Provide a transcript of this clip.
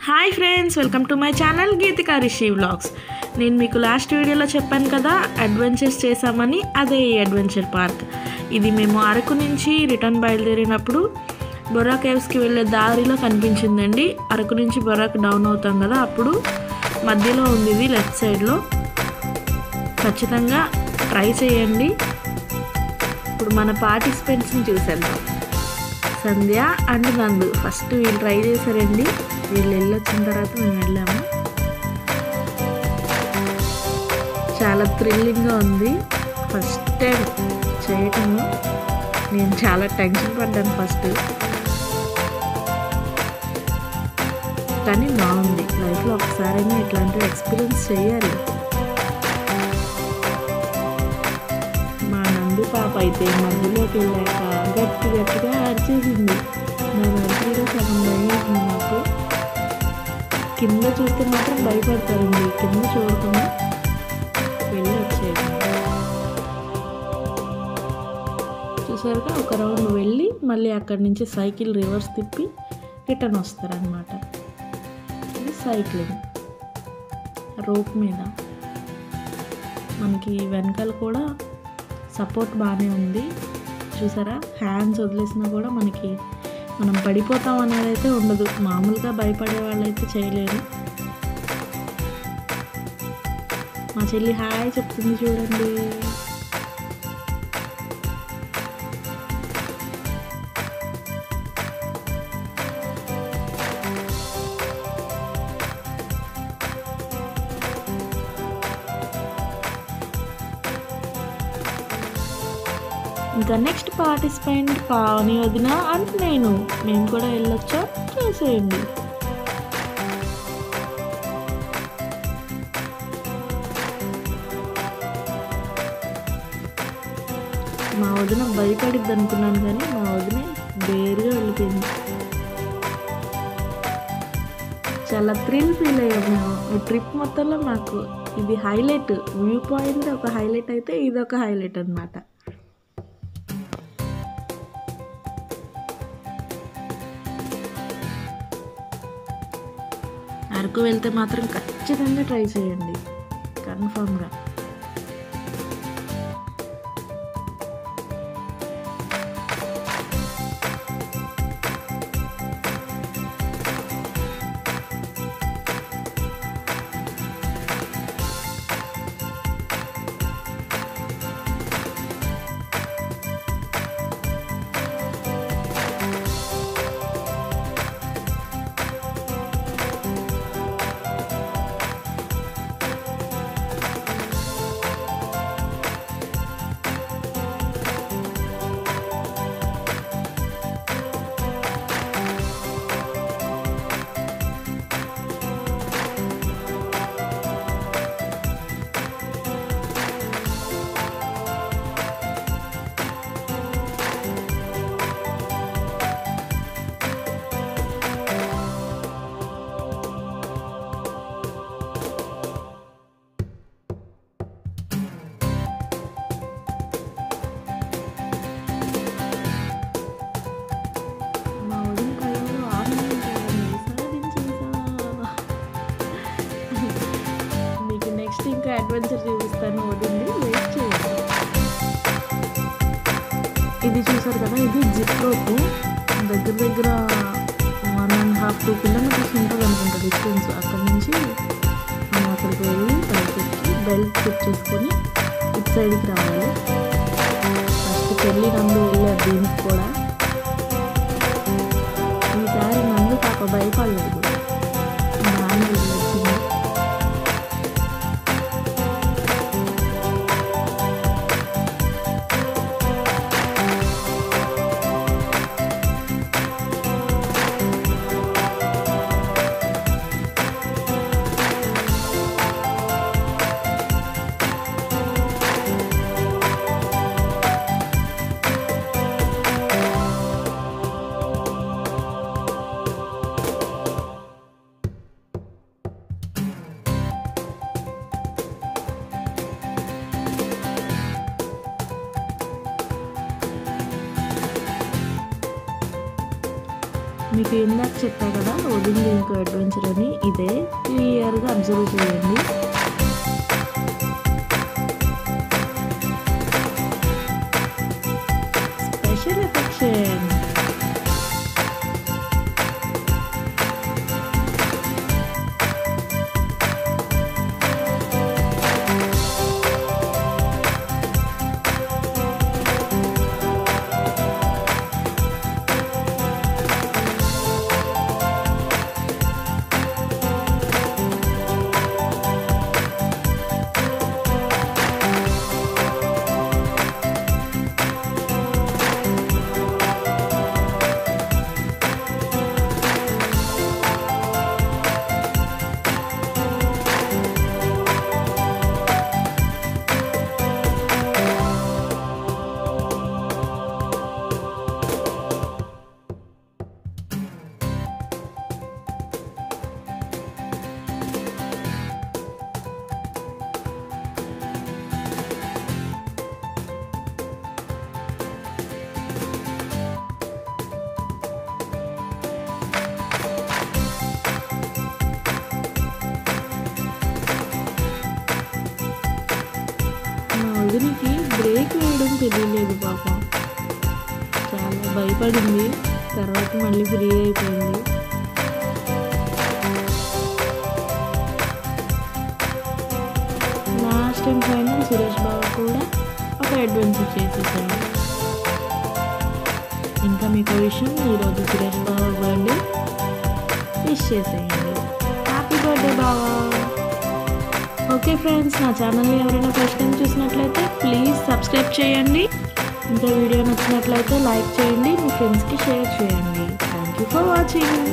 Hi friends, welcome to my channel Geetika Rishi vlogs. నేను మీకు last వీడియోలో చెప్పాను కదా అడ్వెంచర్స్ చేసామని. అదే ఈ అడ్వెంచర్ పార్క్. ఇది మేము అరకు నుంచి రిటర్న్ బయలుదేరినప్పుడు బొర్రా కేవ్స్కి వెళ్ళే దారిలో కనిపించిందండి. అరకు నుంచి బొర్రాకు డౌన్ అవుతాం కదా, అప్పుడు మధ్యలో ఉంది ఇది లెఫ్ట్ సైడ్లో. ఖచ్చితంగా ట్రై చేయండి. ఇప్పుడు మన పార్టిసిపెంట్స్ని చూసేద్దాం. సంధ్య అండ్ నందు ఫస్ట్ వీళ్ళు ట్రై చేశారండి. వీళ్ళు వెళ్ళొచ్చిన తర్వాత మేము వెళ్ళాము. చాలా థ్రిల్లింగ్గా ఉంది. ఫస్ట్ టైం చేయటము. నేను చాలా టెన్షన్ పడ్డాను ఫస్ట్, కానీ బాగుంది. లైఫ్లో ఒకసారైనా ఇట్లాంటివి ఎక్స్పీరియన్స్ చేయాలి. మా నందు పాప అయితే మధ్యలోకి వెళ్ళాక గట్టిగా అరిచేసింది. నేను అరిచేదో సగం భయమేసింది నాకు. కింద చూస్తే మాత్రం భయపడతారండి, కింద చూడకుండా వెళ్ళి వచ్చేది. చూసారుగా, ఒక రౌండ్ వెళ్ళి మళ్ళీ అక్కడి నుంచి సైకిల్ రివర్స్ తిప్పి రిటర్న్ వస్తారనమాట. ఇది సైక్లింగ్ రోప్ మీద. మనకి వెనకాల కూడా సపోర్ట్ బాగానే ఉంది. చూసారా, హ్యాండ్స్ వదిలేసినా కూడా మనం పడిపోతాం అనేది అయితే ఉండదు. మామూలుగా భయపడే వాళ్ళైతే చేయలేరు. మా చెల్లి హాయ్ చెప్తుంది చూడండి. ఇంకా నెక్స్ట్ పార్టిసిపెంట్ పావని వదిన అండ్ మేము కూడా వెళ్ళొచ్చా చూసేయండి. మా వదిన భయపడిద్ది అనుకున్నాను, కానీ మా వదిన డేర్గా వెళ్ళిపోయింది. చాలా థ్రిల్ ఫీల్ అయ్యాము మేము. ఈ ట్రిప్ మొత్తంలో మాకు ఇది హైలైట్. వ్యూ పాయింట్ ఒక హైలైట్ అయితే ఇది ఒక హైలైట్ అన్నమాట. అరకు వెళ్తే మాత్రం ఖచ్చితంగా ట్రై చేయండి, కన్ఫర్మ్గా. ఇంకా అడ్వెంచర్ చూపిస్తాను, వదిలి వెయిట్ చేయండి. ఇది చూసారు కదా, ఇది జిప్ రోప్. దగ్గర 1.5-2 కిలోమీటర్స్ ఉంటుంది అనుకుంటా డిస్టెన్స్. అక్కడి నుంచి మనం అక్కడికి వెళ్ళి పైకి బెల్ట్ చెక్ చేసుకొని ఇటు సైడ్కి రావాలి. ఫస్ట్ చెల్లి నందు వెళ్ళారు దీనికి కూడా. ఈసారి నందు పాప భయపడలేదు, బాగానే వచ్చింది. మీకు ఇందాక చెప్పా కదా, క్లోజింగ్ ఇంకో అడ్వెంచర్ అని ఇదే క్లియర్గా అబ్జర్వ్ చేయండి. Special affection. వదినికి బ్రేక్ వేయడం తెలియలేదు పాపం, చాలా భయపడింది. తర్వాత మళ్ళీ ఫ్రీ అయిపోయింది. Last and final Suresh Babu కూడా ఒక అడ్వెంచర్ చేసేసాడు. ఇంకా మీకు విషయం, ఈరోజు సురేష్ బాబు బర్త్డే, విష్ చేసేయండి. హ్యాపీ బర్త్డే బావా. ఓకే ఫ్రెండ్స్, నా ఛానల్ని ఎవరైనా ఫస్ట్ టైం చూసినట్లయితే ప్లీజ్ సబ్స్క్రైబ్ చేయండి. ఇంకా వీడియో నచ్చినట్లయితే లైక్ చేయండి, మీ ఫ్రెండ్స్కి షేర్ చేయండి. Thank you for watching.